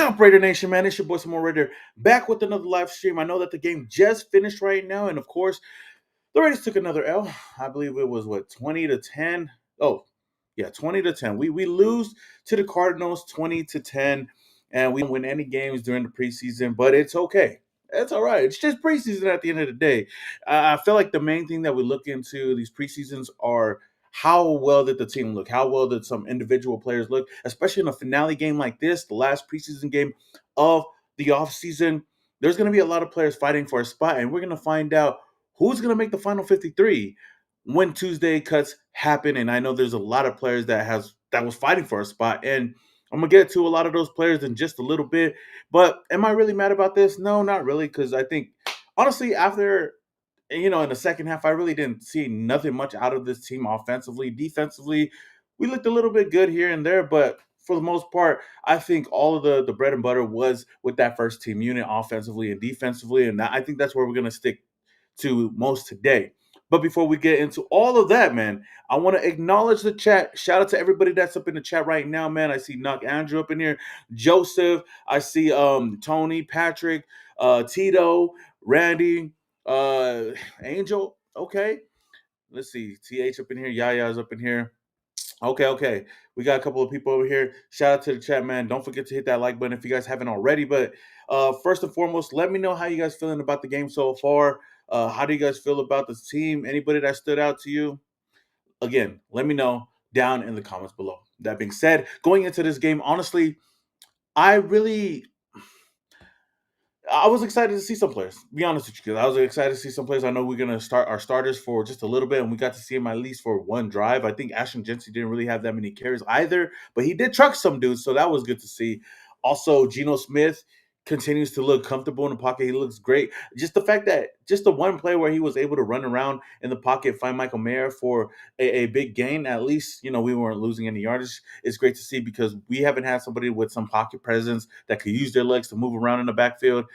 up, Raider Nation, man? It's your boy, Samo Raider, back with another live stream. I know that the game just finished right now, and of course, the Raiders took another L. I believe it was, 20-10? Oh, yeah, 20-10. We lose to the Cardinals 20-10, and we don't win any games during the preseason, but it's okay. It's all right. It's just preseason at the end of the day. I feel like the main thing that we look into these preseasons are how well did the team look? How well did some individual players look? Especially in a finale game like this, the last preseason game of the offseason. There's going to be a lot of players fighting for a spot, and we're going to find out who's going to make the final 53 when Tuesday cuts happen. And I know there's a lot of players that was fighting for a spot, and I'm gonna get to a lot of those players in just a little bit. But am I really mad about this? No, not really, because I think honestly, after in the second half, I really didn't see nothing much out of this team offensively. Defensively, we looked a little bit good here and there, but for the most part, I think all of the bread and butter was with that first team unit offensively and defensively, and I think that's where we're gonna stick to most today. But before we get into all of that, man, I want to acknowledge the chat. Shout out to everybody that's up in the chat right now, man. I see Knock Andrew up in here, Joseph. I see Tony, Patrick, Tito, Randy, uh, Angel. Okay, let's see. TH up in here. Yaya's up in here. Okay. We got a couple of people over here. Shout out to the chat, man. Don't forget to hit that like button if you guys haven't already. But first and foremost, let me know how you guys feeling about the game so far. How do you guys feel about this team? Anybody that stood out to you? Again, let me know down in the comments below. That being said, going into this game, honestly, I really I was excited to see some players. Be honest with you, because I was excited to see some players. I know we're gonna start our starters for just a little bit, and we got to see him at least for one drive. I think Ashton Jensen didn't really have that many carries either, but he did truck some dudes, so that was good to see. Also, Geno Smith continues to look comfortable in the pocket. He looks great. Just the fact that just the one play where he was able to run around in the pocket, find Michael Mayer for a big gain. At least we weren't losing any yardage. It's great to see because we haven't had somebody with some pocket presence that could use their legs to move around in the backfield.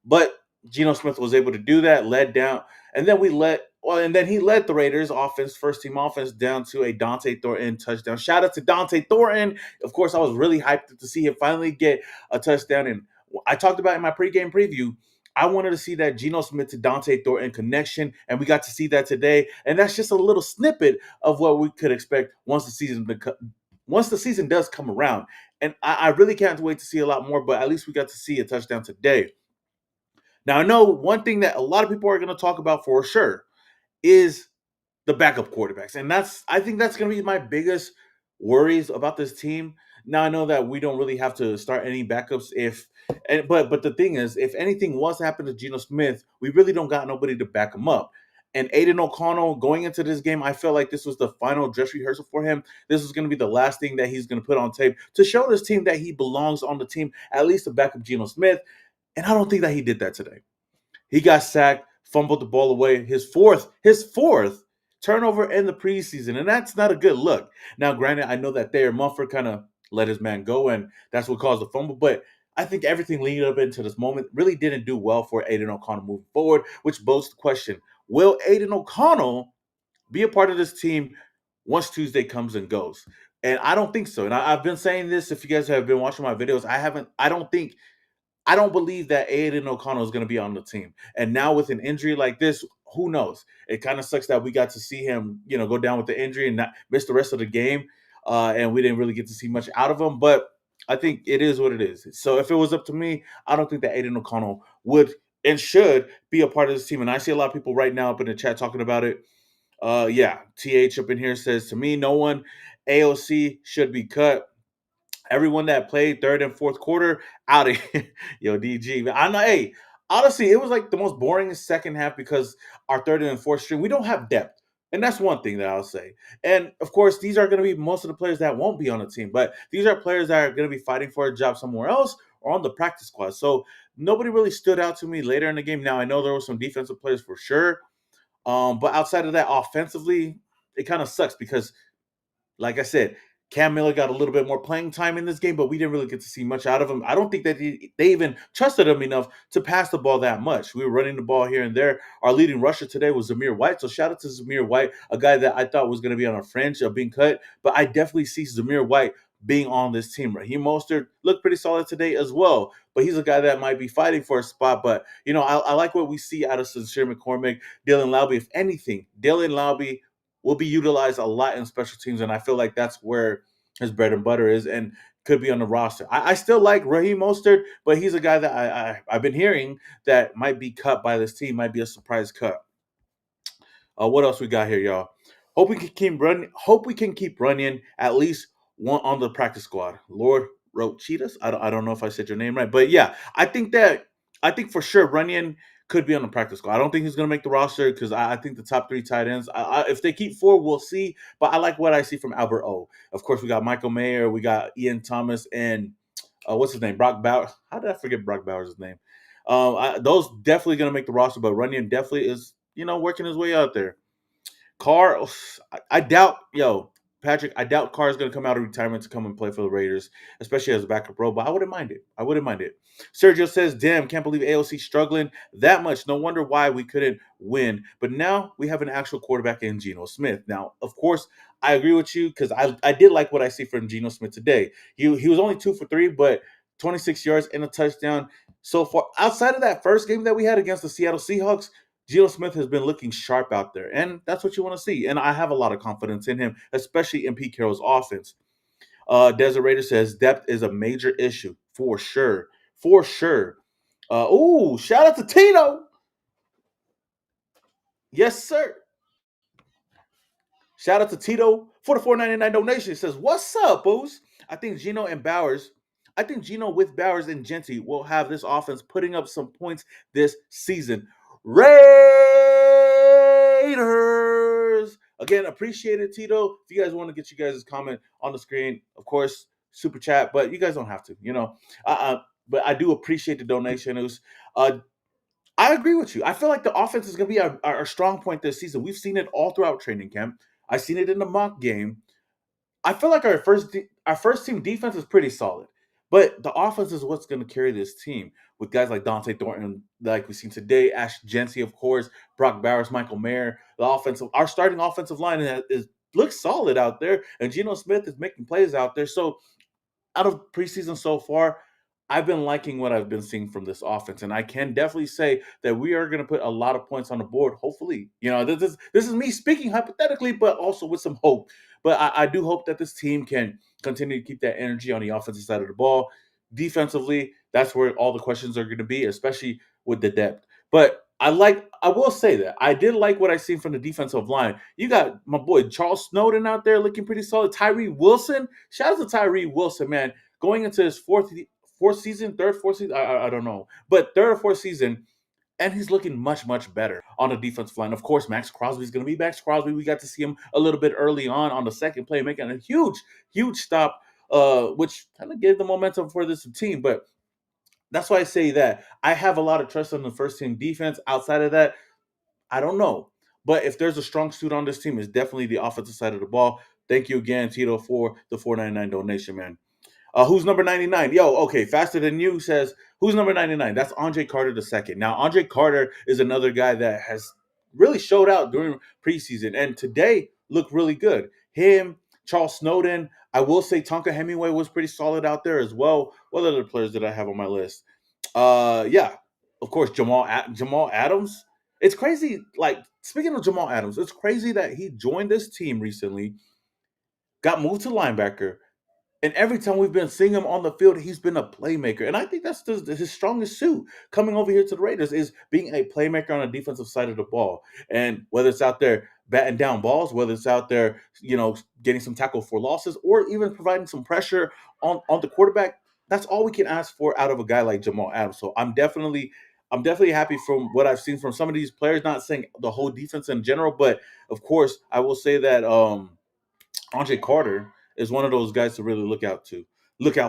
But Geno Smith was able to do that, led down, and then he led the Raiders offense, first team offense, down to a Dante Thornton touchdown. Shout out to Dante Thornton. Of course, I was really hyped to see him finally get a touchdown. And I talked about in my pregame preview, I wanted to see that Geno Smith to Dante Thornton connection, and we got to see that today. And that's just a little snippet of what we could expect once the season does come around. And I really can't wait to see a lot more, but at least we got to see a touchdown today. Now, I know one thing that a lot of people are going to talk about for sure is the backup quarterbacks. And I think that's going to be my biggest worries about this team. Now, I know that we don't really have to start any backups but the thing is, if anything was to happen to Geno Smith, we really don't got nobody to back him up. And Aiden O'Connell, going into this game, I felt like this was the final dress rehearsal for him. This was going to be the last thing that he's going to put on tape to show this team that he belongs on the team, at least to back up Geno Smith. And I don't think that he did that today. He got sacked, fumbled the ball away, his fourth turnover in the preseason, and that's not a good look. Now, granted, I know that Thayer Mumford kind of let his man go, and that's what caused the fumble, but I think everything leading up into this moment really didn't do well for Aiden O'Connell moving forward, which bodes the question, will Aiden O'Connell be a part of this team once Tuesday comes and goes? And I don't think so. And I've been saying this, if you guys have been watching my videos, I don't believe that Aiden O'Connell is going to be on the team. And now with an injury like this, who knows? It kind of sucks that we got to see him, go down with the injury and not miss the rest of the game. And we didn't really get to see much out of him. But I think it is what it is. So if it was up to me, I don't think that Aiden O'Connell would and should be a part of this team. And I see a lot of people right now up in the chat talking about it. Yeah, TH up in here says, to me, no one AOC should be cut. Everyone that played third and fourth quarter out of here. Yo, DG. Man, I know, hey, honestly, it was like the most boring second half because our third and fourth string, we don't have depth. And that's one thing that I'll say. And of course, these are going to be most of the players that won't be on the team, but these are players that are going to be fighting for a job somewhere else or on the practice squad. So nobody really stood out to me later in the game. Now, I know there were some defensive players for sure. But outside of that, offensively, it kind of sucks because, like I said, Cam Miller got a little bit more playing time in this game, but we didn't really get to see much out of him. I don't think that they even trusted him enough to pass the ball that much. We were running the ball here and there. Our leading rusher today was Zamir White. So shout out to Zamir White, a guy that I thought was going to be on a fringe of being cut. But I definitely see Zamir White being on this team. Raheem Mostert looked pretty solid today as well, but he's a guy that might be fighting for a spot. But I like what we see out of Sincere McCormick, Dylan Laube. If anything, Dylan Laube will be utilized a lot in special teams, and I feel like that's where his bread and butter is, and could be on the roster. I still like Raheem Mostert, but he's a guy that I've been hearing that might be cut by this team, might be a surprise cut. What else we got here, y'all? Hope we can keep running at least one on the practice squad. Lord wrote Cheetahs. I don't know if I said your name right, but yeah, I think for sure Runyon could be on the practice squad. I don't think he's going to make the roster because I think the top three tight ends. If they keep four, we'll see. But I like what I see from Albert O. Of course, we got Michael Mayer, we got Ian Thomas, and what's his name? Brock Bowers. How did I forget Brock Bowers' name? Those definitely going to make the roster, but Runyon definitely is working his way out there. Carr, I doubt, Patrick, I doubt Carr is going to come out of retirement to come and play for the Raiders, especially as a backup role, but I wouldn't mind it. I wouldn't mind it. Sergio says, damn, can't believe AOC struggling that much. No wonder why we couldn't win. But now we have an actual quarterback in Geno Smith. Now, of course, I agree with you because I did like what I see from Geno Smith today. He was only 2 for 3, but 26 yards and a touchdown so far. Outside of that first game that we had against the Seattle Seahawks, Geno Smith has been looking sharp out there, and that's what you want to see. And I have a lot of confidence in him, especially in Pete Carroll's offense. Desiree says depth is a major issue for sure, for sure. Shout out to Tito. Yes, sir. Shout out to Tito for the 4.99 donation. He says, "What's up, Booze? I think Geno and Bowers. I think Geno with Bowers and Genty will have this offense putting up some points this season. Raiders. Again, appreciate it, Tito. If you guys want to get you guys' comment on the screen, of course, super chat, but you guys don't have to, But I do appreciate the donation. It was I agree with you. I feel like the offense is going to be our strong point this season. We've seen it all throughout training camp. I've seen it in the mock game. I feel like our first team defense is pretty solid, but the offense is what's going to carry this team with guys like Dante Thornton, like we've seen today, Ash Jency, of course, Brock Bowers, Michael Mayer. Our starting offensive line looks solid out there, and Geno Smith is making plays out there. So out of preseason so far, I've been liking what I've been seeing from this offense, and I can definitely say that we are going to put a lot of points on the board. Hopefully, this is me speaking hypothetically, but also with some hope. But I do hope that this team can continue to keep that energy on the offensive side of the ball. Defensively, that's where all the questions are going to be, especially with the depth. But I will say that I did like what I seen from the defensive line. You got my boy Charles Snowden out there looking pretty solid. Tyree Wilson, shout out to Tyree Wilson, man, going into his fourth season, I don't know, but third or fourth season, and he's looking much, much better on the defensive line. Of course, Max Crosby's going to be Max Crosby. We got to see him a little bit early on the second play, making a huge, huge stop, which kind of gave the momentum for this team. But that's why I say that I have a lot of trust on the first team defense. Outside of that, I don't know. But if there's a strong suit on this team, it's definitely the offensive side of the ball. Thank you again, Tito, for the 4.99 donation, man. Who's number 99? Yo, okay, Faster Than You says, who's number 99? That's Andre Carter II. Now, Andre Carter is another guy that has really showed out during preseason, and today looked really good. Him, Charles Snowden. I will say Tonka Hemingway was pretty solid out there as well. What other players did I have on my list? Yeah, of course, Jamal Adams. It's crazy. Like, speaking of Jamal Adams, it's crazy that he joined this team recently, got moved to linebacker, and every time we've been seeing him on the field, he's been a playmaker. And I think that's his strongest suit coming over here to the Raiders is being a playmaker on the defensive side of the ball. And whether it's out there batting down balls, whether it's out there, getting some tackle for losses, or even providing some pressure on the quarterback, that's all we can ask for out of a guy like Jamal Adams. So I'm definitely happy from what I've seen from some of these players, not saying the whole defense in general, but of course, I will say that Andre Carter is one of those guys to really look out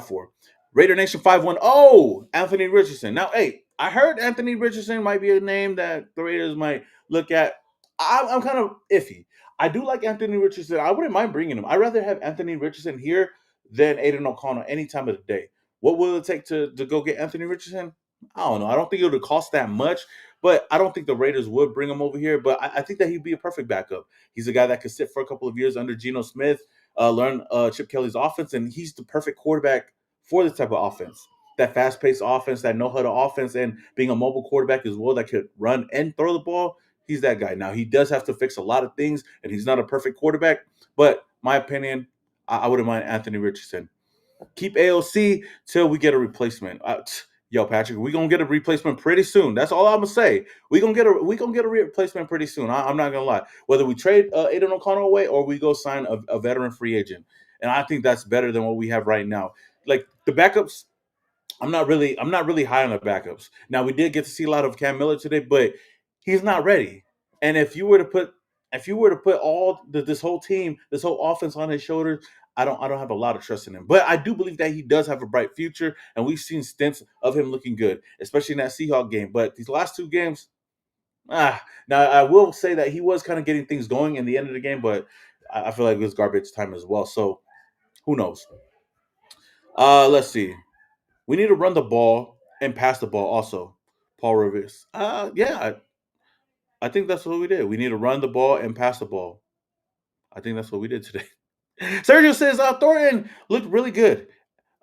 for. Raider Nation 510, Anthony Richardson. Now, hey, I heard Anthony Richardson might be a name that the Raiders might look at. I'm kind of iffy. I do like Anthony Richardson. I wouldn't mind bringing him. I'd rather have Anthony Richardson here than Aiden O'Connell any time of the day. What will it take to go get Anthony Richardson? I don't know. I don't think it would cost that much, but I don't think the Raiders would bring him over here. But I think that he'd be a perfect backup. He's a guy that could sit for a couple of years under Geno Smith. learn Chip Kelly's offense, and he's the perfect quarterback for this type of offense. That fast-paced offense, that no-huddle offense, and being a mobile quarterback as well that could run and throw the ball. He's that guy. Now he does have to fix a lot of things, and he's not a perfect quarterback. But my opinion, I wouldn't mind Anthony Richardson. Keep AOC till we get a replacement. Yo, Patrick, we gonna get a replacement pretty soon. That's all I'm gonna say. We gonna get a replacement pretty soon. I'm not gonna lie. Whether we trade Aiden O'Connell away or we go sign a veteran free agent, and I think that's better than what we have right now. Like the backups, I'm not really high on the backups. Now we did get to see a lot of Cam Miller today, but he's not ready. And if you were to put this whole team, this whole offense on his shoulders, I don't have a lot of trust in him. But I do believe that he does have a bright future, and we've seen stints of him looking good, especially in that Seahawks game. But these last two games, now I will say that he was kind of getting things going in the end of the game, but I feel like it was garbage time as well. So who knows? Let's see. We need to run the ball and pass the ball also. Paul Rivers. Yeah, I think that's what we did. We need to run the ball and pass the ball. I think that's what we did today. Sergio says Thornton looked really good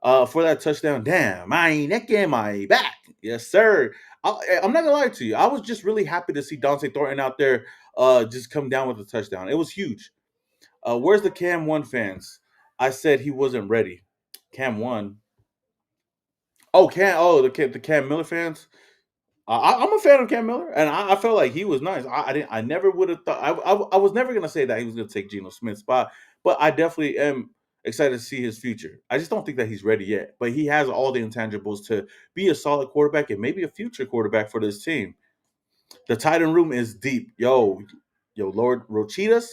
for that touchdown. Damn, my neck and my back. Yes, sir. I'm not gonna lie to you. I was just really happy to see Dante Thornton out there just come down with a touchdown. It was huge. Where's the Cam One fans? I said he wasn't ready. Cam One. Oh, the Cam Miller fans. I'm a fan of Cam Miller, and I felt like he was nice. I never would have thought. I was never gonna say that he was gonna take Geno Smith's spot, but I definitely am excited to see his future. I just don't think that he's ready yet, but he has all the intangibles to be a solid quarterback and maybe a future quarterback for this team. The tight end room is deep. Yo, Lord Rochitas,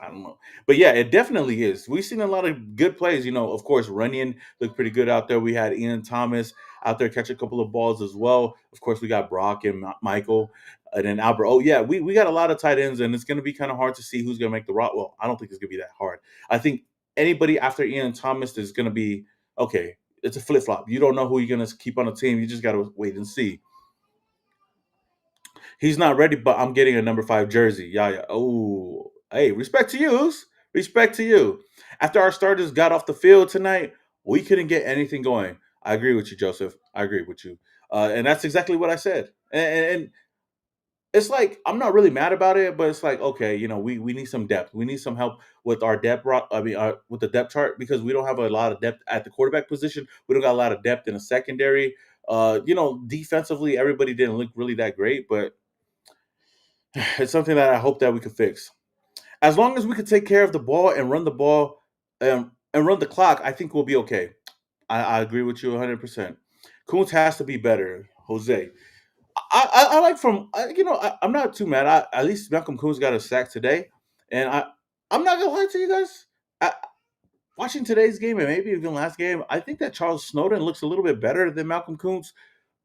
I don't know. But yeah, it definitely is. We've seen a lot of good plays. Of course, Runyon looked pretty good out there. We had Ian Thomas out there catch a couple of balls as well. Of course, we got Brock and Michael and then Albert. Oh, yeah, we got a lot of tight ends, and it's going to be kind of hard to see who's going to make the route. Well, I don't think it's going to be that hard. I think anybody after Ian Thomas is going to be, okay, it's a flip flop. You don't know who you're going to keep on the team. You just got to wait and see. He's not ready, but I'm getting a number 5 jersey. Yeah, yeah. Oh, hey, respect to you. Respect to you. After our starters got off the field tonight, we couldn't get anything going. I agree with you, Joseph. I agree with you. And that's exactly what I said. And it's like I'm not really mad about it, but it's like okay, we need some depth. We need some help with our depth. With the depth chart because we don't have a lot of depth at the quarterback position. We don't got a lot of depth in the secondary. Defensively, everybody didn't look really that great, but it's something that I hope that we could fix. As long as we could take care of the ball and run the ball and run the clock, I think we'll be okay. I agree with you 100%. Coons has to be better, Jose. I like I'm not too mad. At least Malcolm Coons got a sack today, and I'm not gonna lie to you guys. Watching today's game and maybe even last game, I think that Charles Snowden looks a little bit better than Malcolm Coons.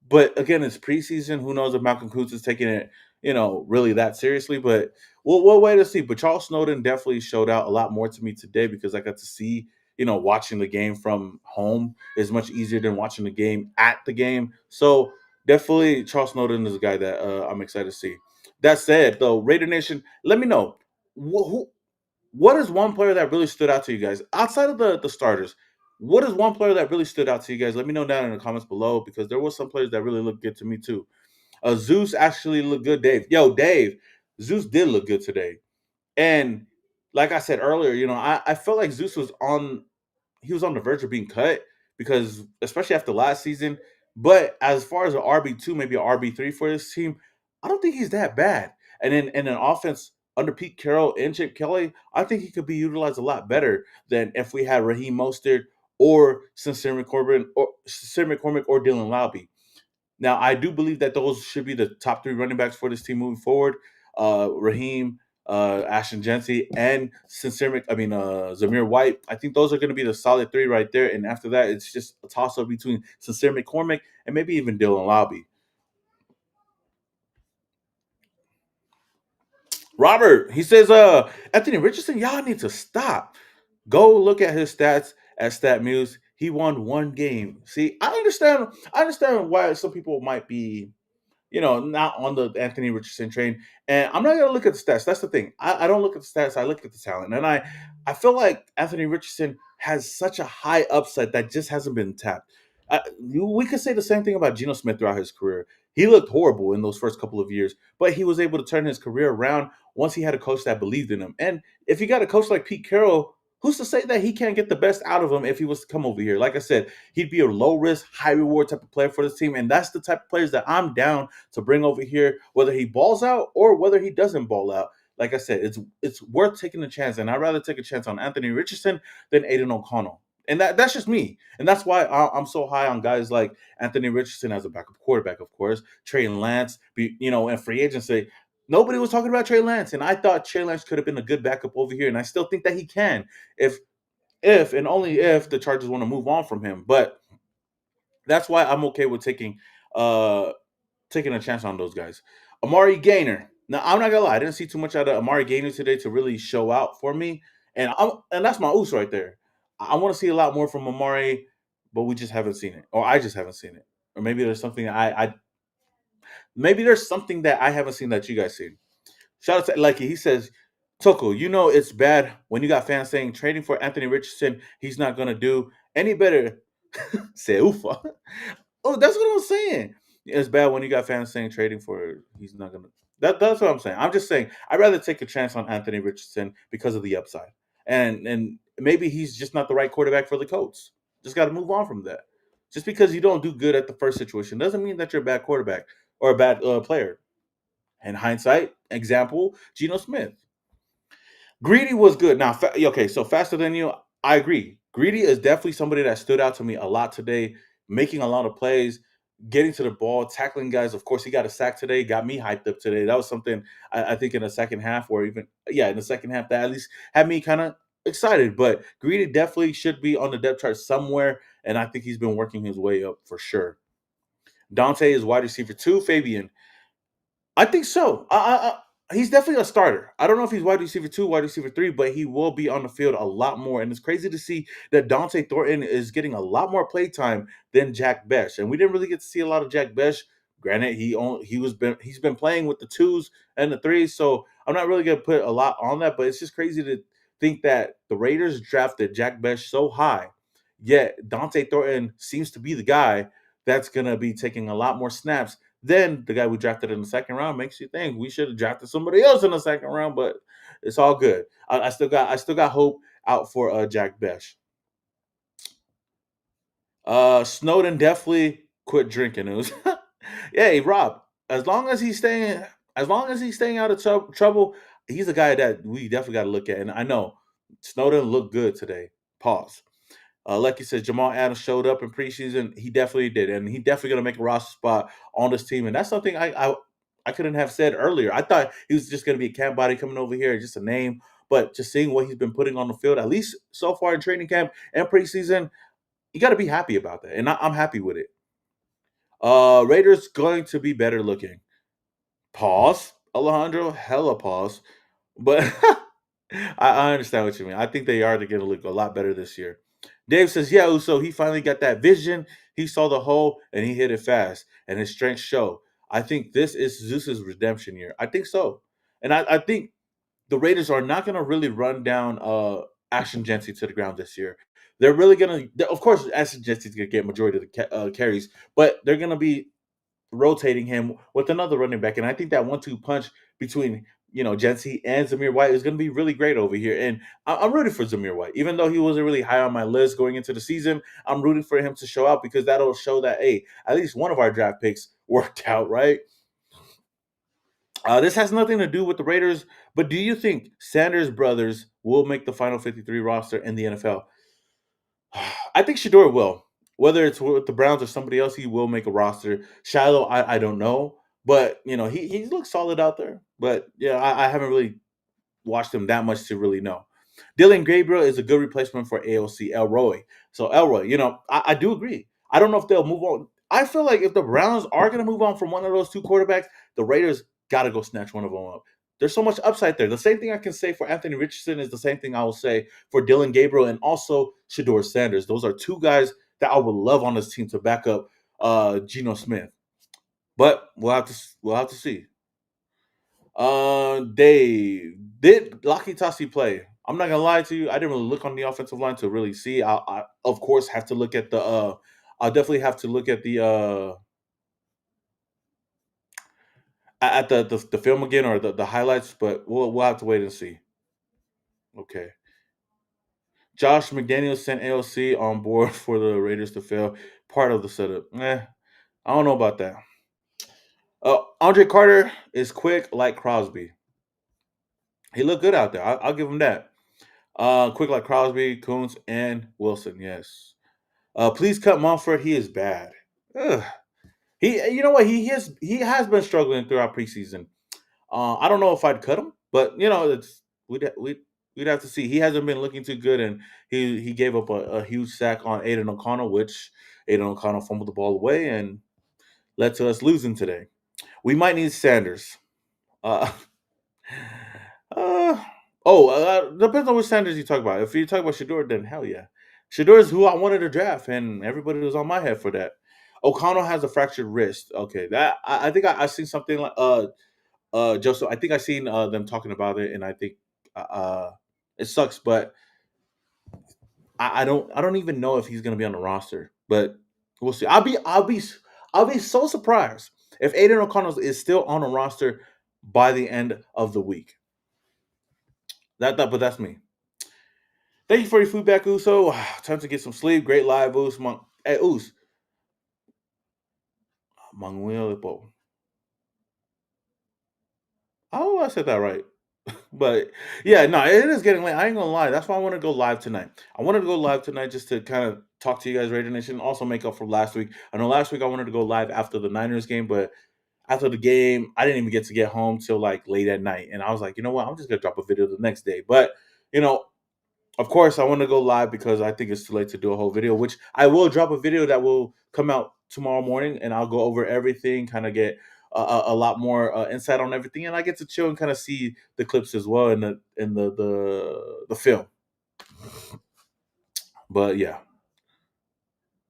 But again, it's preseason. Who knows if Malcolm Koonce is taking it, really that seriously? But we'll wait to see. But Charles Snowden definitely showed out a lot more to me today because I got to see, watching the game from home is much easier than watching the game at the game. So definitely, Charles Snowden is a guy that I'm excited to see. That said, though, Raider Nation, let me know what is one player that really stood out to you guys outside of the starters? What is one player that really stood out to you guys? Let me know down in the comments below because there were some players that really looked good to me too. Zeus actually looked good, Dave. Yo, Dave, Zeus did look good today. And like I said earlier, I felt like Zeus was on the verge of being cut because especially after last season. But as far as an RB2, maybe an RB3 for this team, I don't think he's that bad. And in an offense under Pete Carroll and Chip Kelly, I think he could be utilized a lot better than if we had Raheem Mostert or Sincere McCormick or Dylan Lowby. Now, I do believe that those should be the top 3 running backs for this team moving forward. Raheem, Ashton Jency, and Zamir White. I think those are going to be the solid 3 right there. And after that, it's just a toss-up between Sincere McCormick and maybe even Dylan Lowby. Robert, he says, Anthony Richardson, y'all need to stop. Go look at his stats at StatMuse. He won 1 game. See, I understand why some people might be not on the Anthony Richardson train. And I'm not gonna look at the stats. That's the thing. I don't look at the stats. I look at the talent, and I feel like Anthony Richardson has such a high upside that just hasn't been tapped. We could say the same thing about Geno Smith throughout his career. He looked horrible in those first couple of years, but he was able to turn his career around once he had a coach that believed in him. And if you got a coach like Pete Carroll, who's to say that he can't get the best out of him if he was to come over here? Like I said, he'd be a low risk, high reward type of player for this team. And that's the type of players that I'm down to bring over here, whether he balls out or whether he doesn't ball out. Like I said, it's worth taking a chance. And I'd rather take a chance on Anthony Richardson than Aiden O'Connell. And that's just me. And that's why I'm so high on guys like Anthony Richardson as a backup quarterback, of course, Trey Lance, and free agency. Nobody was talking about Trey Lance, and I thought Trey Lance could have been a good backup over here, and I still think that he can, if and only if the Chargers want to move on from him. But that's why I'm okay with taking a chance on those guys. Amari Gainer. Now I'm not gonna lie, I didn't see too much out of Amari Gainer today to really show out for me, and that's my ooze right there. I want to see a lot more from Amari, but we just haven't seen it, or I just haven't seen it, or maybe there's something maybe there's something that I haven't seen that you guys seen. Shout out to Lucky. He says, Toko, it's bad when you got fans saying trading for Anthony Richardson, he's not gonna do any better. Say ufa. Oh, that's what I'm saying. It's bad when you got fans saying trading for he's not gonna. That's what I'm saying. I'm just saying I'd rather take a chance on Anthony Richardson because of the upside, and maybe he's just not the right quarterback for the Colts. Just got to move on from that. Just because you don't do good at the first situation doesn't mean that you're a bad quarterback or a bad player. In hindsight, example, Geno Smith. Greedy was good. Now, okay, so faster than you, I agree. Greedy is definitely somebody that stood out to me a lot today, making a lot of plays, getting to the ball, tackling guys. Of course, he got a sack today, got me hyped up today. That was something I think in the second half, or even, yeah, in the second half, that at least had me kind of excited. But Greedy definitely should be on the depth chart somewhere, and I think he's been working his way up for sure. Dante is wide receiver two. Fabian, I think so. He's definitely a starter. I don't know if he's wide receiver two, wide receiver three, but he will be on the field a lot more. And it's crazy to see that Dante Thornton is getting a lot more play time than Jack Besh. And we didn't really get to see a lot of Jack Besh. Granted, he's been playing with the twos and the threes, so I'm not really gonna put a lot on that. But it's just crazy to think that the Raiders drafted Jack Besh so high, yet Dante Thornton seems to be the guy that's gonna be taking a lot more snaps. Then the guy we drafted in the second round makes you think we should have drafted somebody else in the second round, but it's all good. I still got hope out for Jack Besh. Snowden definitely quit drinking. It was hey Rob, as long as he's staying out of trouble, he's a guy that we definitely got to look at. And I know Snowden looked good today. Pause. Like you said, Jamal Adams showed up in preseason. He definitely did, and he definitely gonna make a roster spot on this team. And that's something I couldn't have said earlier. I thought he was just gonna be a camp body coming over here, just a name. But just seeing what he's been putting on the field, at least so far in training camp and preseason, you got to be happy about that, and I'm happy with it. Raiders going to be better looking. Pause, Alejandro, hella pause. But I understand what you mean. I think they are going to look a lot better this year. Dave says, yeah, Uso, he finally got that vision. He saw the hole and he hit it fast, and his strengths show. I think this is Zeus's redemption year. I think so. And I think the Raiders are not going to really run down Ashton Jency to the ground this year. They're really going to, of course, Ashton Jency's going to get majority of the carries, but they're going to be rotating him with another running back. And I think that 1-2 punch between Jency and Zamir White is going to be really great over here. And I'm rooting for Zamir White, even though he wasn't really high on my list going into the season. I'm rooting for him to show out because that'll show that hey, at least one of our draft picks worked out, right? This has nothing to do with the Raiders, but do you think Sanders brothers will make the final 53 roster in the NFL? I think Shador will. Whether it's with the Browns or somebody else, he will make a roster. Shiloh, I don't know, but he looks solid out there. But yeah, I haven't really watched him that much to really know. Dylan Gabriel is a good replacement for AOC Elroy. So Elroy, I do agree. I don't know if they'll move on. I feel like if the Browns are going to move on from one of those two quarterbacks, the Raiders got to go snatch one of them up. There's so much upside there. The same thing I can say for Anthony Richardson is the same thing I will say for Dylan Gabriel and also Shador Sanders. Those are two guys that I would love on this team to back up Geno Smith. But we'll have to see. They did Locky Tassi play? I'm not gonna lie to you. I didn't really look on the offensive line to really see. I of course have to look at the. I'll definitely have to look at the at the film again or the highlights. But we'll have to wait and see. Okay. Josh McDaniels sent AOC on board for the Raiders to fail. Part of the setup. I don't know about that. Andre Carter is quick like Crosby. He looked good out there. I'll give him that. Quick like Crosby, Coons, and Wilson. Yes. Please cut Mumford. He is bad. Ugh. You know what? He has been struggling throughout preseason. I don't know if I'd cut him, but we'd have to see. He hasn't been looking too good, and he gave up a huge sack on Aiden O'Connell, which Aiden O'Connell fumbled the ball away and led to us losing today. We might need Sanders. Uh, uh, depends on which Sanders you talk about. If you talk about Shador, then hell yeah. Shador is who I wanted to draft, and everybody was on my head for that. O'Connell has a fractured wrist. Okay, that I think I seen something like Joseph. I think I seen them talking about it, and I think it sucks, but I don't even know if he's gonna be on the roster, but we'll see. I'll be so surprised if Aiden O'Connell is still on the roster by the end of the week. But that's me. Thank you for your feedback, Uso. Time to get some sleep. Great live, Us. Hey, Us. Manuel Ipo. Oh, I said that right. But yeah, no, it is getting late. I ain't gonna lie. That's why I want to go live tonight. I wanted to go live tonight just to kind of talk to you guys, Raider Nation, also make up for last week. I know last week I wanted to go live after the Niners game, but after the game, I didn't even get home till like late at night. And I was like, you know what? I'm just gonna drop a video the next day. But you know, of course, I want to go live because I think it's too late to do a whole video, which I will drop a video that will come out tomorrow morning, and I'll go over everything, kind of get a lot more insight on everything, and I get to chill and kind of see the clips as well in the film. But yeah,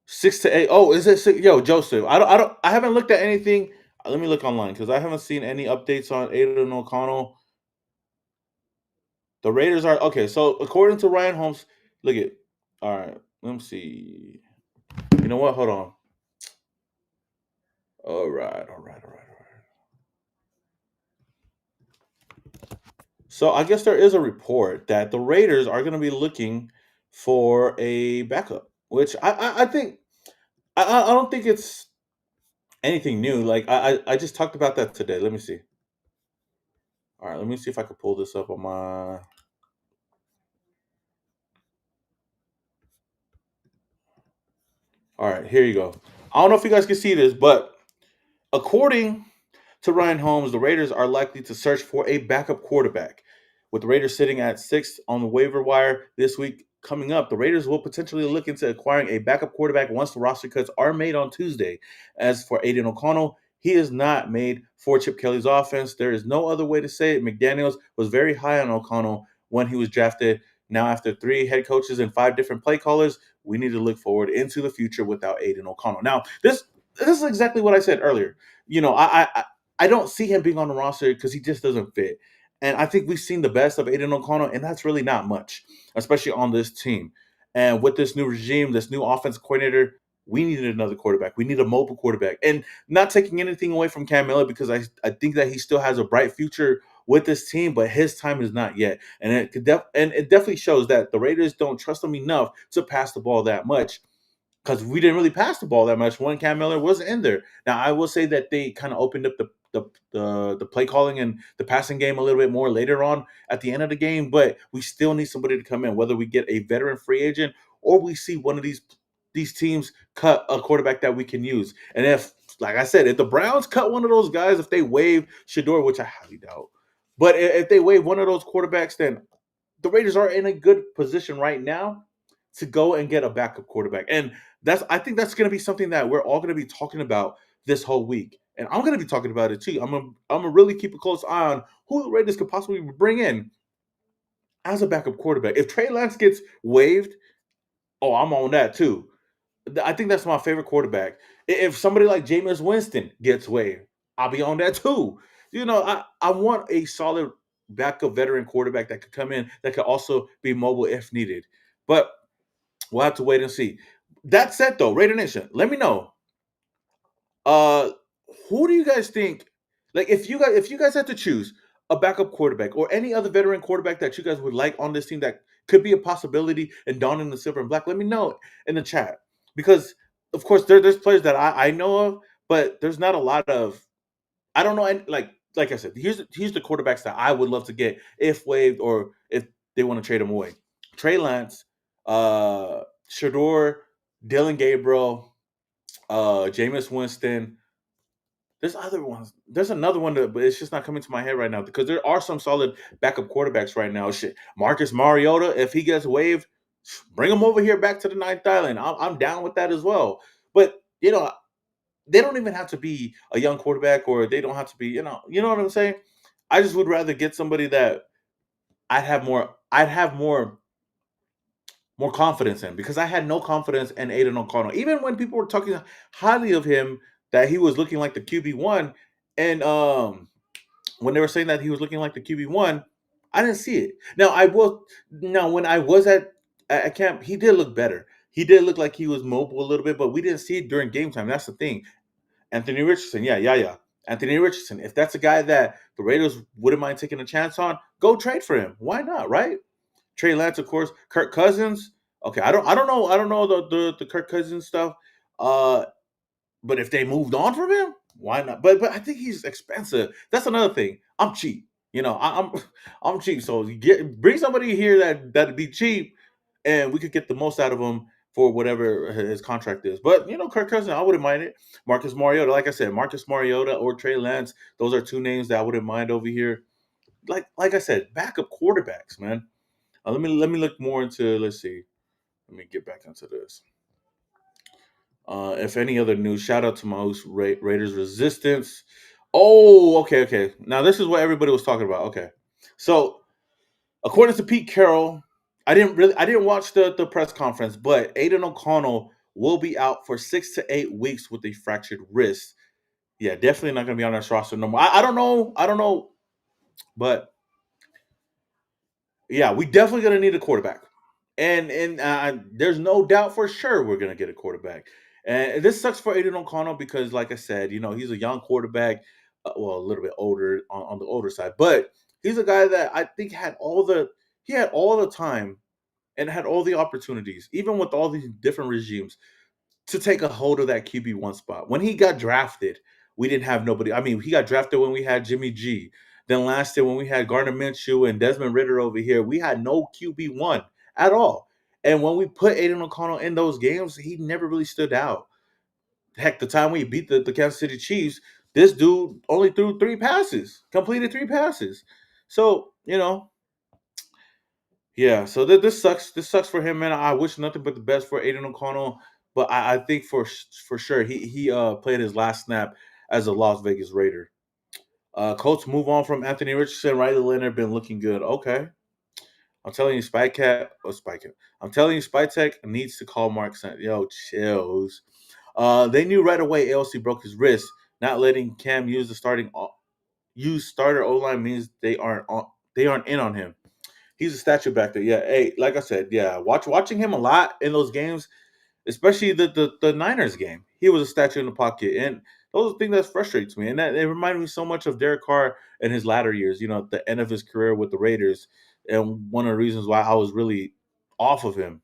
6 to 8. Oh, is it six? Yo, Joseph? I haven't looked at anything. Let me look online because I haven't seen any updates on Aiden O'Connell. The Raiders are okay. So according to Ryan Holmes, look at. All right, let me see. You know what? Hold on. All right. So I guess there is a report that the Raiders are going to be looking for a backup, which I think I don't think it's anything new. Like I just talked about that today. Let me see. All right, let me see if I can pull this up on my. All right, here you go. I don't know if you guys can see this, but according to Ryan Holmes, the Raiders are likely to search for a backup quarterback. With the Raiders sitting at sixth on the waiver wire this week coming up, the Raiders will potentially look into acquiring a backup quarterback once the roster cuts are made on Tuesday. As for Aiden O'Connell, he is not made for Chip Kelly's offense. There is no other way to say it. McDaniels was very high on O'Connell when he was drafted. Now, after three head coaches and five different play callers, we need to look forward into the future without Aiden O'Connell. Now, this is exactly what I said earlier. You know, I don't see him being on the roster because he just doesn't fit. And I think we've seen the best of Aiden O'Connell, and that's really not much, especially on this team. And with this new regime, this new offensive coordinator, we needed another quarterback. We need a mobile quarterback. And not taking anything away from Cam Miller because I think that he still has a bright future with this team, but his time is not yet. And it definitely shows that the Raiders don't trust him enough to pass the ball that much because we didn't really pass the ball that much when Cam Miller wasn't in there. Now I will say that they kind of opened up the play calling and the passing game a little bit more later on at the end of the game, but we still need somebody to come in, whether we get a veteran free agent or we see one of these teams cut a quarterback that we can use. And if, like I said, if the Browns cut one of those guys, if they waive Shador, which I highly doubt, but if they waive one of those quarterbacks, then the Raiders are in a good position right now to go and get a backup quarterback. And I think that's going to be something that we're all going to be talking about this whole week. And I'm going to be talking about it too. I'm gonna really keep a close eye on who the Raiders could possibly bring in as a backup quarterback. If Trey Lance gets waived, oh, I'm on that too. I think that's my favorite quarterback. If somebody like Jameis Winston gets waived, I'll be on that too. I want a solid backup veteran quarterback that could come in that could also be mobile if needed. But we'll have to wait and see. That said, though, Raider Nation, let me know. Uh, who do you guys think? Like, if you guys had to choose a backup quarterback or any other veteran quarterback that you guys would like on this team that could be a possibility and donning the silver and black, let me know in the chat because, of course, there's players that I know of, but there's not a lot of I don't know. Like I said, here's the quarterbacks that I would love to get if waived or if they want to trade them away. Trey Lance, Shador, Dylan Gabriel, Jameis Winston. There's other ones. There's another one, but it's just not coming to my head right now because there are some solid backup quarterbacks right now. Shit, Marcus Mariota, if he gets waived, bring him over here back to the ninth island. I'm down with that as well. But they don't even have to be a young quarterback, or they don't have to be, you know what I'm saying. I just would rather get somebody that I'd have more confidence in because I had no confidence in Aiden O'Connell. Even when people were talking highly of him, that he was looking like the QB1, and when they were saying that he was looking like the QB1, I didn't see it. Now when I was at camp, he did look better. He did look like he was mobile a little bit, but we didn't see it during game time. That's the thing. Anthony Richardson, yeah. Anthony Richardson. If that's a guy that the Raiders wouldn't mind taking a chance on, go trade for him. Why not, right? Trey Lance, of course. Kirk Cousins. Okay, I don't know the Kirk Cousins stuff. Uh, but if they moved on from him, why not? But I think he's expensive. That's another thing. I'm cheap. I'm I'm cheap. So bring somebody here that'd be cheap, and we could get the most out of him for whatever his contract is. But Kirk Cousins, I wouldn't mind it. Marcus Mariota, like I said, Marcus Mariota or Trey Lance. Those are two names that I wouldn't mind over here. Like I said, backup quarterbacks, man. Let me look more into. Let's see. Let me get back into this. If any other news, shout out to my host, Raiders Resistance. Oh, okay. Now this is what everybody was talking about. Okay, so according to Pete Carroll, I didn't watch the press conference, but Aiden O'Connell will be out for 6 to 8 weeks with a fractured wrist. Yeah, definitely not going to be on our roster no more. I don't know, but yeah, we definitely gonna need a quarterback, and there's no doubt for sure we're gonna get a quarterback. And this sucks for Aiden O'Connell because, like I said, he's a young quarterback, well, a little bit older on the older side, but he's a guy that I think had all the time and had all the opportunities, even with all these different regimes, to take a hold of that QB1 spot. When he got drafted, we didn't have nobody. I mean, he got drafted when we had Jimmy G. Then last year when we had Gardner Minshew and Desmond Ritter over here, we had no QB1 at all. And when we put Aiden O'Connell in those games, he never really stood out. Heck, the time we beat the Kansas City Chiefs, this dude only threw three passes, completed three passes. So, yeah, so this sucks. This sucks for him, man. I wish nothing but the best for Aiden O'Connell, but I think for sure he played his last snap as a Las Vegas Raider. Colts move on from Anthony Richardson. Riley Leonard been looking good. Okay, I'm telling you, Spike Cat. I'm telling you, Spy Tech needs to call Mark Sant. Yo, chills. They knew right away ALC broke his wrist. Not letting Cam use starter O line means they aren't in on him. He's a statue back there. Yeah. Hey, like I said, yeah. Watching him a lot in those games, especially the Niners game. He was a statue in the pocket, and those are the things that frustrates me. And that it reminded me so much of Derek Carr in his latter years. At the end of his career with the Raiders, and one of the reasons why I was really off of him.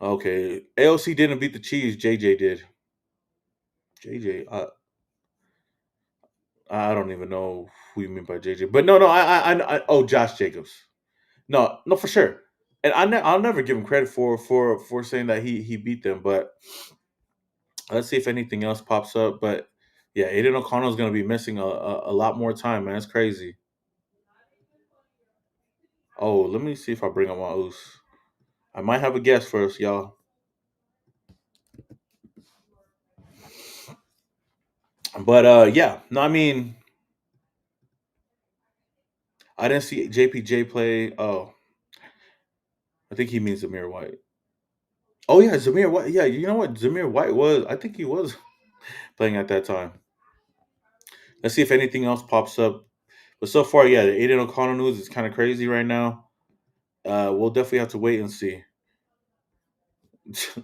Okay, AOC didn't beat the Chiefs. JJ did. JJ, I don't even know who you mean by JJ, but no, oh, Josh Jacobs. No, no, for sure. And I'll never give him credit for saying that he beat them. But let's see if anything else pops up. But yeah, Aiden O'Connell is going to be missing a lot more time, man. It's crazy. Oh, let me see if I bring up my Oos. I might have a guess first, y'all. But yeah, no, I mean, I didn't see JPJ play. Oh, I think he means Amir White. Oh yeah, Zamir White. Yeah, you know what? Zamir White was. I think he was playing at that time. Let's see if anything else pops up. But so far, yeah, the Aiden O'Connell news is kind of crazy right now. We'll definitely have to wait and see.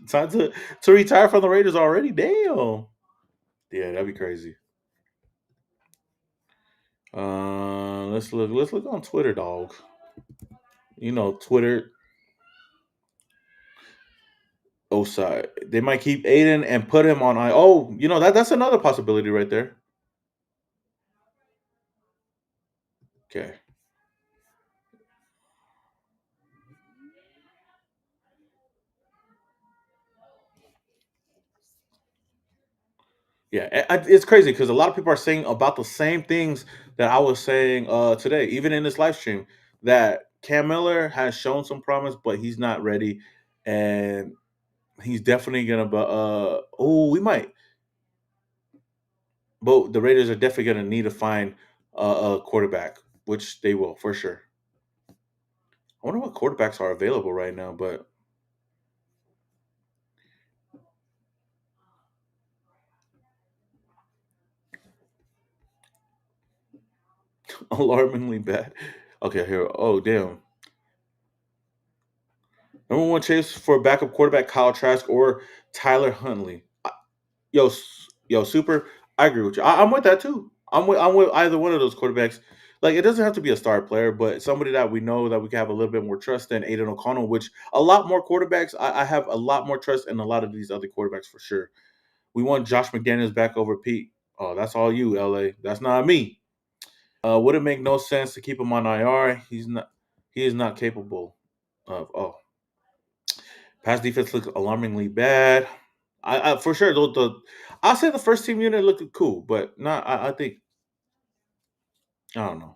Time to retire from the Raiders already. Damn. Yeah, that'd be crazy. Let's look. Let's look on Twitter, dog. You know, Twitter. Osai. They might keep Aiden and put him on I. Oh, you know that's another possibility right there. Okay. Yeah, it's crazy because a lot of people are saying about the same things that I was saying today, even in this live stream, that Cam Miller has shown some promise, but he's not ready, and he's definitely gonna. Oh, we might, but the Raiders are definitely gonna need to find a quarterback, which they will for sure. I wonder what quarterbacks are available right now, but alarmingly bad. Okay, here. Oh, damn. Number one chase for backup quarterback Kyle Trask or Tyler Huntley. Yo, yo, super. I agree with you. I'm with that too. I'm with either one of those quarterbacks. Like it doesn't have to be a star player, but somebody that we know that we can have a little bit more trust in. Aiden O'Connell, which a lot more quarterbacks. I have a lot more trust in a lot of these other quarterbacks for sure. We want Josh McDaniels back over Pete. Oh, that's all you, LA. That's not me. Would it make no sense to keep him on IR? He's not. He is not capable of. Oh, pass defense looks alarmingly bad. I for sure I'll say the first team unit looked cool, but not. I think I don't know.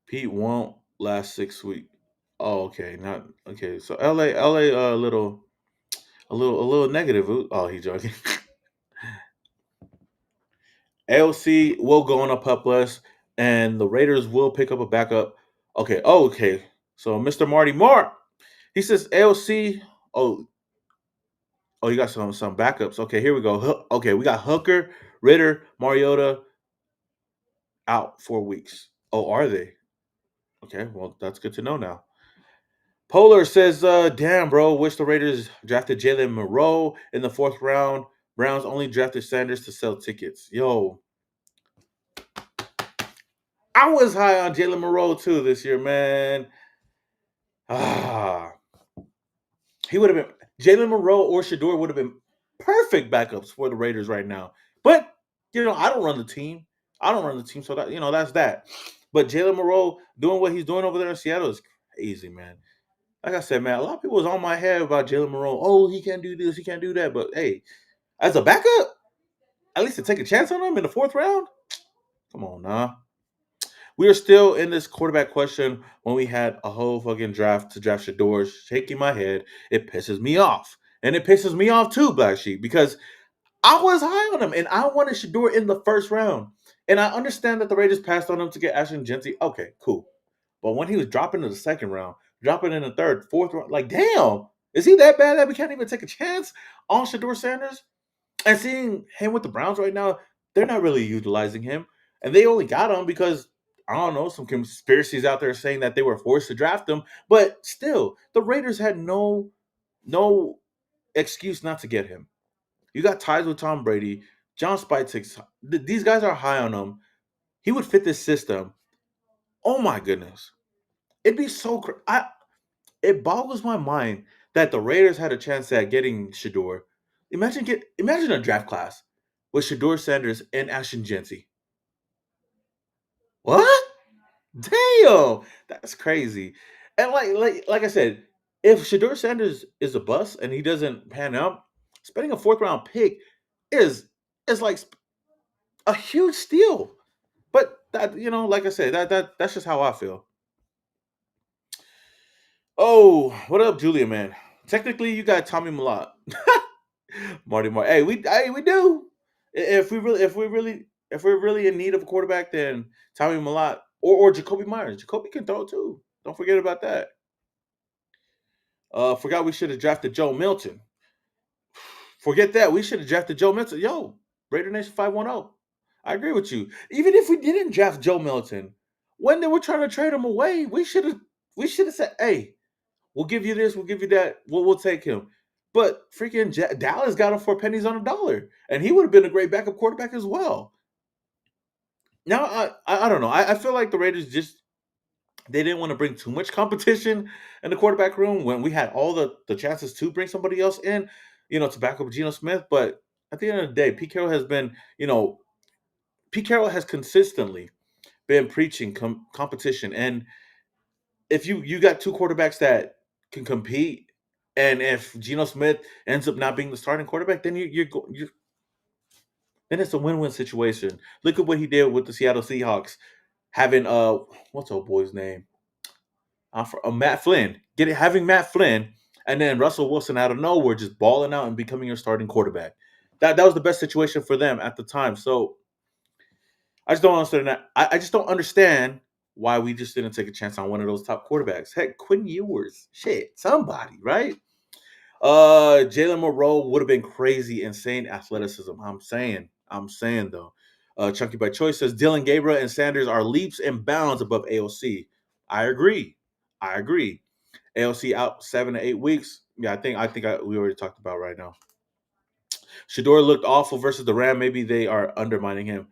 Pete won't last 6 weeks. Oh, okay, not okay. So LA, a little negative. Oh, he's joking. ALC will go on a pup list, and the Raiders will pick up a backup. Okay. Oh, okay. So Mr. Marty Mark, he says ALC. Oh, oh, you got some backups. Okay, here we go. Okay, we got Hooker, Ritter, Mariota out 4 weeks. Oh, are they? Okay, well that's good to know now. Polar says, damn, bro, wish the Raiders drafted Jalen Moreau in the fourth round. Browns only drafted Sanders to sell tickets. Yo, I was high on Jalen Moreau too this year, man. Ah, he would have been Jalen Moreau or Shador would have been perfect backups for the Raiders right now. But I don't run the team. I don't run the team, so that's that. But Jalen Moreau doing what he's doing over there in Seattle is crazy, man. Like I said, man, a lot of people was on my head about Jalen Moreau. Oh, he can't do this, he can't do that. But hey, as a backup, at least to take a chance on him in the fourth round. Come on, nah. We are still in this quarterback question when we had a whole fucking draft to draft Shador. Shaking my head, it pisses me off, and it pisses me off too, Black Sheep, because I was high on him, and I wanted Shador in the first round. And I understand that the Raiders passed on him to get Ashton Genty. Okay, cool. But when he was dropping in the second round, dropping in the third, fourth round, like, damn, is he that bad that we can't even take a chance on Shador Sanders? And seeing him with the Browns right now, they're not really utilizing him. And they only got him because, I don't know, some conspiracies out there saying that they were forced to draft him. But still, the Raiders had no excuse not to get him. You got ties with Tom Brady, John Spitz. These guys are high on him. He would fit this system. Oh my goodness. It'd be so it boggles my mind that the Raiders had a chance at getting Shador. Imagine a draft class with Shador Sanders and Ashton Genty. What? Damn, that's crazy. And like I said, if Shador Sanders is a bust and he doesn't pan out, spending a fourth round pick is like a huge steal. But that like I said, that's just how I feel. Oh, what up, Julia, man? Technically, you got Tommy Malott. Marty Mark. Hey, we do. If we're really in need of a quarterback, then Tommy Malott or Jacoby Myers. Jacoby can throw too. Don't forget about that. Forgot we should have drafted Joe Milton. Forget that. We should have drafted Joe Milton. Yo, Raidernation 510. I agree with you. Even if we didn't draft Joe Milton, when they were trying to trade him away, we should have said, "Hey, we'll give you this, we'll give you that, we'll take him." But freaking Dallas got him for pennies on a dollar, and he would have been a great backup quarterback as well. Now I don't know. I feel like the Raiders just they didn't want to bring too much competition in the quarterback room when we had all the chances to bring somebody else in, to back up Geno Smith. But at the end of the day, Pete Carroll has been, Pete Carroll has consistently been preaching competition. And if you got two quarterbacks that can compete, and if Geno Smith ends up not being the starting quarterback, then you're then it's a win-win situation. Look at what he did with the Seattle Seahawks, having what's old boy's name? Matt Flynn, having Matt Flynn, and then Russell Wilson out of nowhere just balling out and becoming your starting quarterback. That was the best situation for them at the time. So I just don't understand that. I just don't understand why we just didn't take a chance on one of those top quarterbacks. Heck, Quinn Ewers, shit, somebody, right? Jalen Moreau would have been crazy, insane athleticism. I'm saying though. Chunky by Choice says Dylan Gabriel and Sanders are leaps and bounds above AOC. I agree. I agree. AOC out 7 to 8 weeks. Yeah, we already talked about right now. Shador looked awful versus the Ram. Maybe they are undermining him.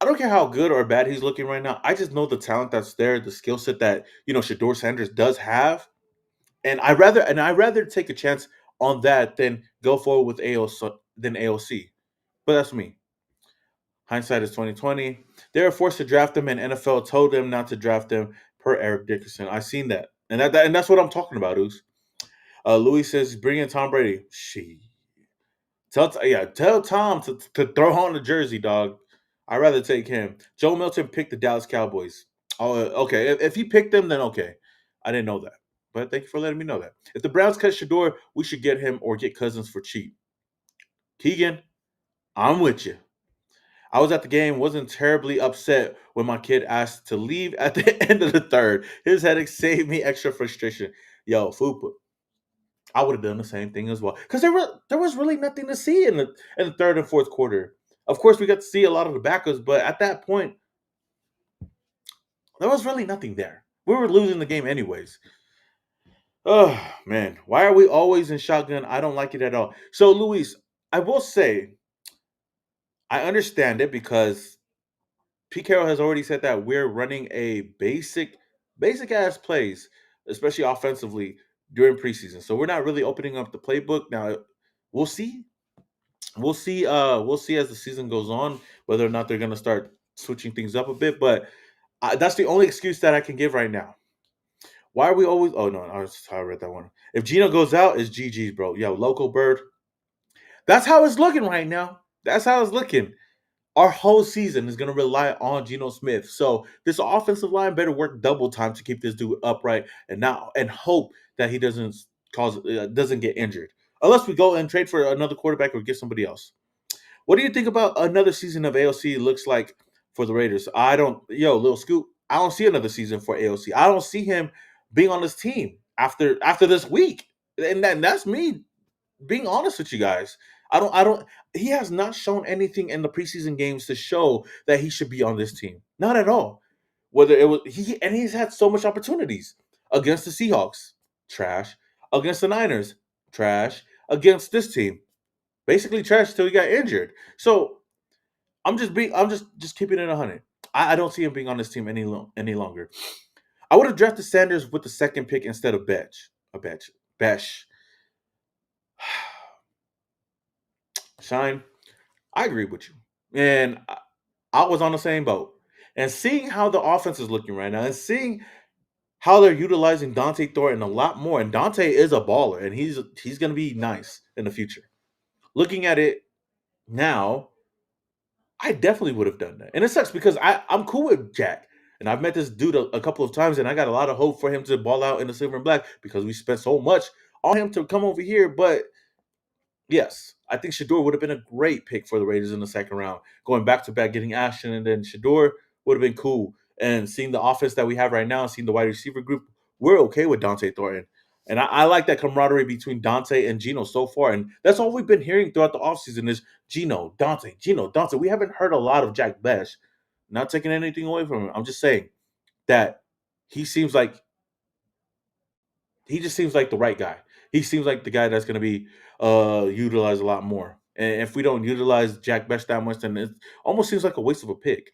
I don't care how good or bad he's looking right now. I just know the talent that's there, the skill set that Shador Sanders does have, and I rather take a chance on that than go forward with AOC. But that's me. Hindsight is 2020. They were forced to draft him, and NFL told them not to draft him per Eric Dickerson. I seen that, and that's what I'm talking about, Oos. Louis says, bring in Tom Brady. Tell Tom to throw on the jersey, dog. I'd rather take him. Joe Milton picked the Dallas Cowboys. Oh, okay. If he picked them, then okay. I didn't know that. But thank you for letting me know that. If the Browns cut Shador, we should get him or get Cousins for cheap. Keegan, I'm with you. I was at the game, wasn't terribly upset when my kid asked to leave at the end of the third. His headache saved me extra frustration. Yo, Fupa, I would have done the same thing as well because there was really nothing to see in the third and fourth quarter. Of course, we got to see a lot of the backups, but at that point, there was really nothing there. We were losing the game anyways. Oh man, why are we always in shotgun? I don't like it at all. So, Luis, I will say I understand it because Pete Carroll has already said that we're running a basic ass plays, especially offensively during preseason. So we're not really opening up the playbook now. We'll see we'll see as the season goes on whether or not they're going to start switching things up a bit, but that's the only excuse that I can give right now. Why are we always oh no, I read that one. If Gino goes out, it's GG's, bro. Yo, local bird. That's how it's looking right now. That's how it's looking. Our whole season is going to rely on Geno Smith. So this offensive line better work double time to keep this dude upright and hope that he doesn't get injured. Unless we go and trade for another quarterback or get somebody else. What do you think about another season of AOC looks like for the Raiders? Little Scoop, I don't see another season for AOC. I don't see him being on this team after this week. And that's me being honest with you guys. I don't he has not shown anything in the preseason games to show that he should be on this team. Not at all. Whether it was he's had so much opportunities against the Seahawks, trash. Against the Niners, trash. Against this team, basically trash until he got injured. So I'm just keeping it 100. I don't see him being on this team any longer. I would have drafted Sanders with the second pick instead of Besh. Shine, I agree with you. And I was on the same boat. And seeing how the offense is looking right now and seeing how they're utilizing Dante Thornton a lot more. And Dante is a baller and he's gonna be nice in the future. Looking at it now, I definitely would have done that. And it sucks because I'm cool with Jack. And I've met this dude a couple of times, and I got a lot of hope for him to ball out in the silver and black because we spent so much on him to come over here. But yes, I think Shador would have been a great pick for the Raiders in the second round. Going back to back, getting Ashton and then Shador would have been cool. And seeing the offense that we have right now, seeing the wide receiver group, we're okay with Dante Thornton. And I like that camaraderie between Dante and Gino so far. And that's all we've been hearing throughout the offseason is Gino, Dante, Gino, Dante. We haven't heard a lot of Jack Besh. Not taking anything away from him. I'm just saying that he seems like he just seems like the right guy. He seems like the guy that's going to be utilized a lot more. And if we don't utilize Jack Best that much, then it almost seems like a waste of a pick.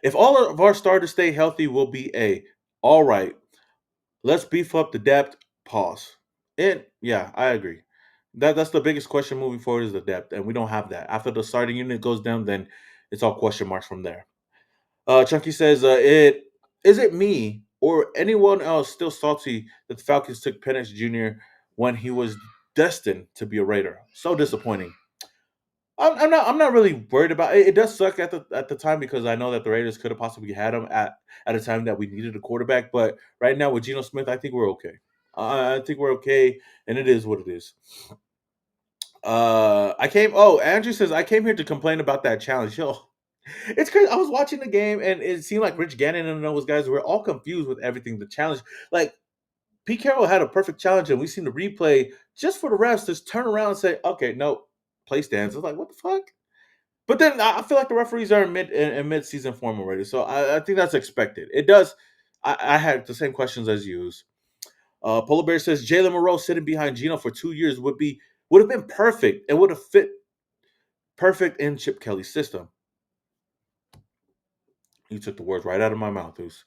If all of our starters stay healthy, we'll be a all right. Let's beef up the depth. Pause. And yeah, I agree. That's the biggest question moving forward is the depth, and we don't have that. After the starting unit goes down, then it's all question marks from there. Chunky says, "It is it me or anyone else still salty that the Falcons took Penix Jr. when he was destined to be a Raider? So disappointing. I'm not really worried about it. It does suck at the time because I know that the Raiders could have possibly had him at a time that we needed a quarterback. But right now with Geno Smith, I think we're okay. I think we're okay, and it is what it is. I came. Oh, Andrew says I came here to complain about that challenge. Yo, it's crazy. I was watching the game, and it seemed like Rich Gannon and those guys were all confused with everything. The challenge, like Pete Carroll had a perfect challenge, and we seen the replay just for the refs to turn around and say, "Okay, no, play stands." I was like, "What the fuck?" But then I feel like the referees are in mid season form already, so I think that's expected. It does. I had the same questions as you. Polar Bear says Jalen Moreau sitting behind Gino for 2 years would have been perfect. It would have fit perfect in Chip Kelly's system. You took the words right out of my mouth, Oos.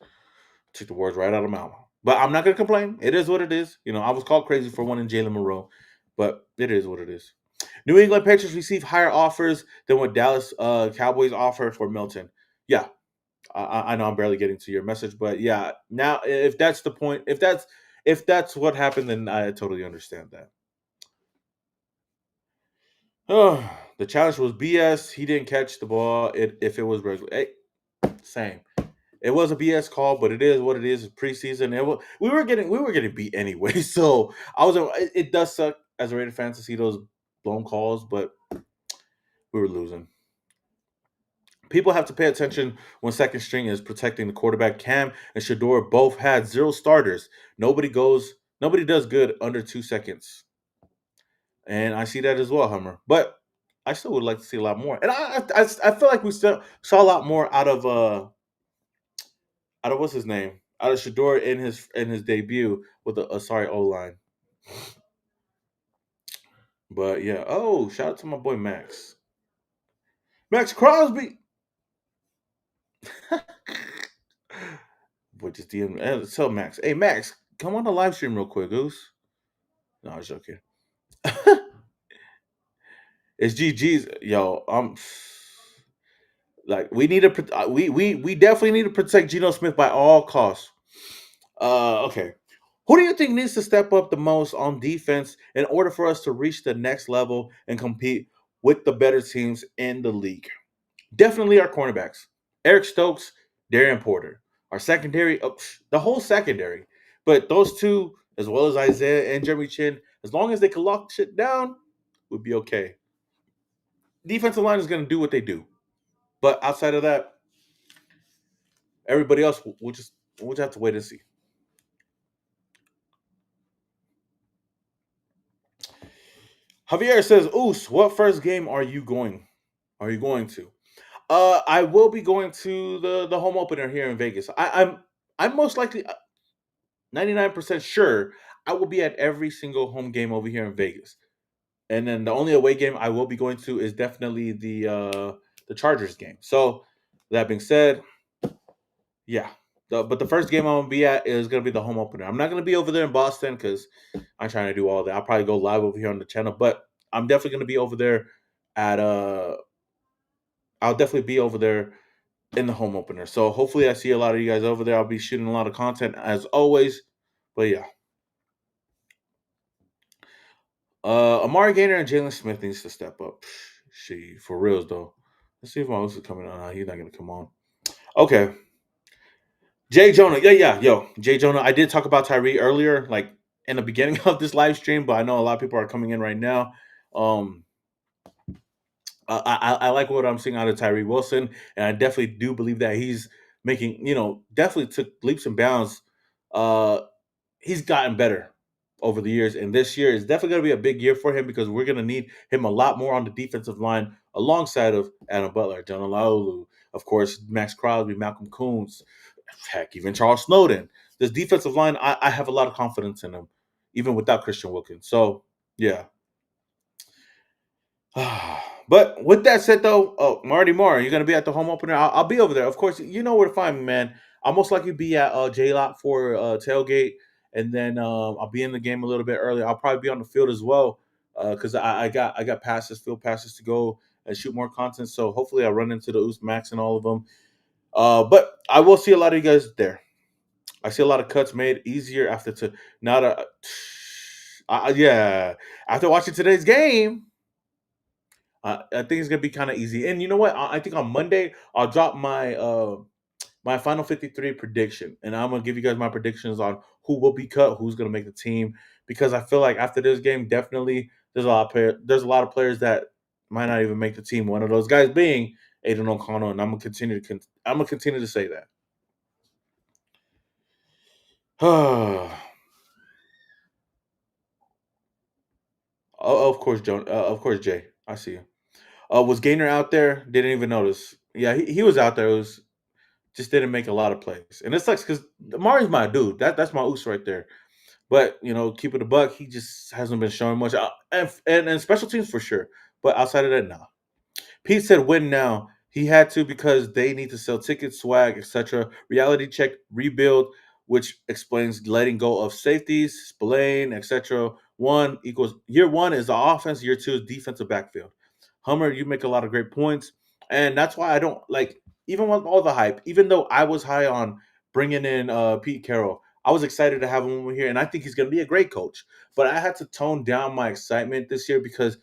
Took the words right out of my mouth. But I'm not gonna complain. It is what it is. You know, I was called crazy for wanting Jalen Moreau, but it is what it is. New England Patriots receive higher offers than what Dallas Cowboys offer for Milton. Yeah, I know I'm barely getting to your message, but yeah, now if that's the point, if that's what happened, then I totally understand that. Oh, the challenge was BS. He didn't catch the ball. If it was regular, hey, same. It was a BS call, but it is what it is. It's preseason. We were getting beat anyway. So I was. It does suck as a Raider fan to see those blown calls, but we were losing. People have to pay attention when second string is protecting the quarterback. Cam and Shador both had zero starters. Nobody does good under 2 seconds, and I see that as well, Hummer. But I still would like to see a lot more, and I feel like we still saw a lot more out of what's his name, out of Shador in his debut with a sorry O line. But yeah, oh, shout out to my boy Max, Max Crosby. Boy, just DM. Tell Max, hey Max, come on the live stream real quick, Goose. No, I was joking. It's GG's, yo. Like we need to we definitely need to protect Geno Smith by all costs. Okay. Who do you think needs to step up the most on defense in order for us to reach the next level and compete with the better teams in the league? Definitely our cornerbacks. Eric Stokes, Darian Porter. Our secondary, the whole secondary. But those two, as well as Isaiah and Jeremy Chin, as long as they can lock shit down, we'll be okay. Defensive line is going to do what they do. But outside of that, everybody else, we'll just have to wait and see. Javier says, "Oos, what first game are you going? Are you going to?" I will be going to the home opener here in Vegas. I'm most likely 99% sure I will be at every single home game over here in Vegas. And then the only away game I will be going to is definitely the Chargers game. So that being said, yeah. But the first game I'm gonna be at is gonna be the home opener. I'm not gonna be over there in Boston because I'm trying to do all that. I'll probably go live over here on the channel, but I'm definitely gonna be over there at I'll definitely be over there in the home opener. So hopefully I see a lot of you guys over there. I'll be shooting a lot of content as always. But yeah. Amari Gainer and Jalen Smith needs to step up. She for reals though. Let's see if my else is coming on. He's not gonna come on. Okay. Jay Jonah. Yeah. Yo, Jay Jonah. I did talk about Tyree earlier, like in the beginning of this live stream, but I know a lot of people are coming in right now. Um I like what I'm seeing out of Tyree Wilson, and I definitely do believe that he's making, definitely took leaps and bounds uh he's gotten better over the years, and this year is definitely going to be a big year for him because we're going to need him a lot more on the defensive line alongside of Adam Butler, John Olaolu, of course, Max Crosby, Malcolm Coons, heck, even Charles Snowden. This defensive line, I have a lot of confidence in them, even without Christian Wilkins. So, yeah. But with that said, though, oh, Marty Moore, you're gonna be at the home opener. I'll be over there. Of course, you know where to find me, man. I'll most likely be at J Lot for tailgate, and then I'll be in the game a little bit early. I'll probably be on the field as well because I got passes, field passes to go and shoot more content. So hopefully, I run into the Oos Max and all of them. But I will see a lot of you guys there. I see a lot of cuts made easier after to now that yeah, after watching today's game. I think it's gonna be kind of easy. And you know what? I think on Monday I'll drop my final 53 prediction, and I'm gonna give you guys my predictions on who will be cut, who's gonna make the team, because I feel like after this game, definitely there's a lot of players that might not even make the team. One of those guys being Aiden O'Connell, and I'm gonna continue to say that. Oh, of course, Joan. Of course, Jay. I see you. Was Gainer out there? Didn't even notice. Yeah, he was out there. It was just didn't make a lot of plays. And it sucks because Mari's my dude. That's my oos right there. But keep it a buck, he just hasn't been showing much. And special teams for sure. But outside of that, no. Pete said win now. He had to because they need to sell tickets, swag, etc. Reality check, rebuild, which explains letting go of safeties, Spillane, etc. One equals year one is the offense, year two is defensive backfield. Hummer, you make a lot of great points. And that's why I don't like, even with all the hype, even though I was high on bringing in Pete Carroll, I was excited to have him over here. And I think he's going to be a great coach. But I had to tone down my excitement this year because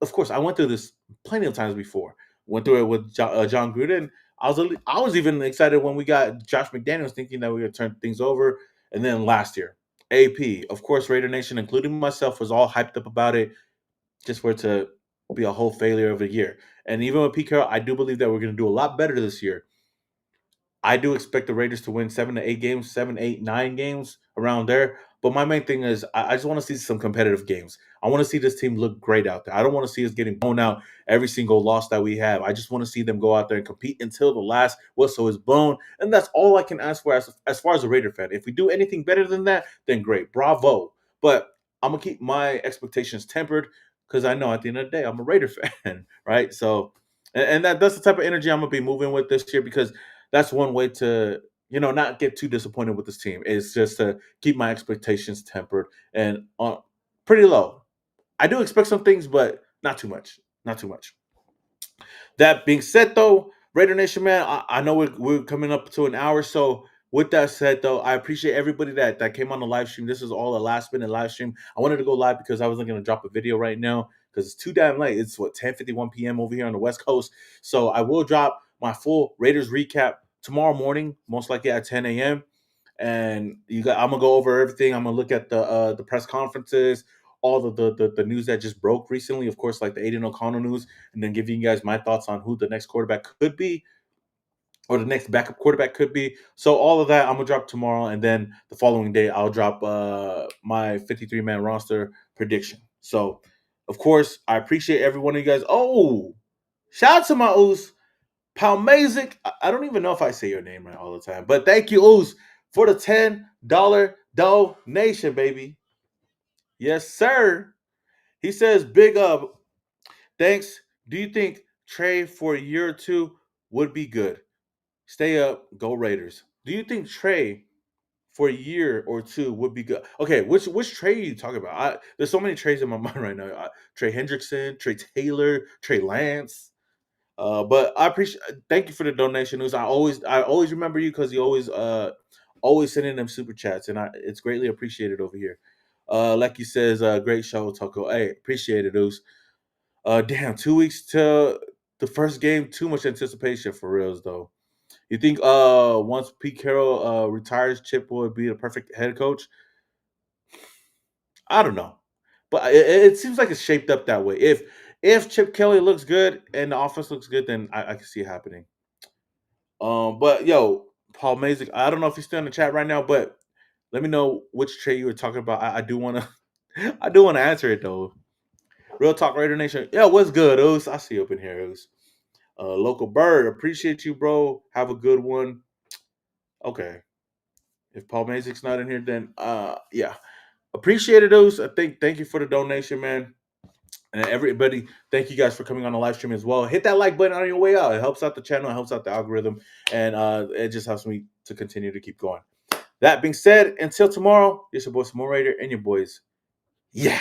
of course, I went through this plenty of times before. Went through it with John Gruden. I was even excited when we got Josh McDaniels, thinking that we would turn things over. And then last year, AP, of course, Raidernation, including myself, was all hyped up about it, just for it to be a whole failure of a year. And even with Pete Carroll, I do believe that we're going to do a lot better this year. I do expect the Raiders to win 7 to 8 games, 7, 8, 9 games around there. But my main thing is I just want to see some competitive games. I want to see this team look great out there. I don't want to see us getting blown out every single loss that we have. I just want to see them go out there and compete until the last whistle is blown. And that's all I can ask for as far as a Raider fan. If we do anything better than that, then great. Bravo. But I'm going to keep my expectations tempered because I know at the end of the day, I'm a Raider fan, right? So, and that's the type of energy I'm going to be moving with this year because that's one way to not get too disappointed with this team is just to keep my expectations tempered and pretty low. I do expect some things, but not too much. Not too much. That being said, though, Raider Nation, man, I know we're coming up to an hour. So with that said, though, I appreciate everybody that came on the live stream. This is all a last minute live stream. I wanted to go live because I wasn't going to drop a video right now because it's too damn late. It's 10:51 p.m. over here on the West Coast. So I will drop my full Raiders recap tomorrow morning, most likely at 10 a.m. And I'm gonna go over everything. I'm gonna look at the press conferences, all the news that just broke recently. Of course, like the Aiden O'Connell news, and then giving you guys my thoughts on who the next quarterback could be or the next backup quarterback could be. So all of that I'm gonna drop tomorrow, and then the following day I'll drop my 53-man roster prediction. So, of course, I appreciate every one of you guys. Oh, shout out to my Oos. Palmazic. I don't even know if I say your name right all the time, but thank you, Oos, for the $10 donation, baby. Yes, sir. He says, big up. Thanks. Do you think Trey for a year or two would be good? Stay up. Go Raiders. Do you think Trey for a year or two would be good? Okay, which Trey are you talking about? There's so many Treys in my mind right now. Trey Hendrickson, Trey Taylor, Trey Lance. But I appreciate. Thank you for the donation news. I always remember you because you always sending them super chats, and it's greatly appreciated over here. Lecky says, great show, Toko. Hey, appreciate it, Oos. Damn, 2 weeks to the first game. Too much anticipation for reals, though. You think once Pete Carroll retires, Chip would be the perfect head coach? I don't know, but it seems like it's shaped up that way. If Chip Kelly looks good and the offense looks good, then I can see it happening. But yo, Paul Mazik, I don't know if he's still in the chat right now, but Let me know which trade you were talking about. I do want to, I do want to answer it though. Real talk, Raider Nation. Yeah, what's good, Oos? I see you up in here, Oos. Local Bird, appreciate you, bro. Have a good one. Okay, if Paul Mazic's not in here, then yeah, appreciate it, Oos. I think thank you for the donation, man. And everybody, thank you guys for coming on the live stream as well. Hit that like button on your way out. It helps out the channel, it helps out the algorithm, and it just helps me to continue to keep going. That being said, until tomorrow, it's your boy Small Raider and your boys. Yeah.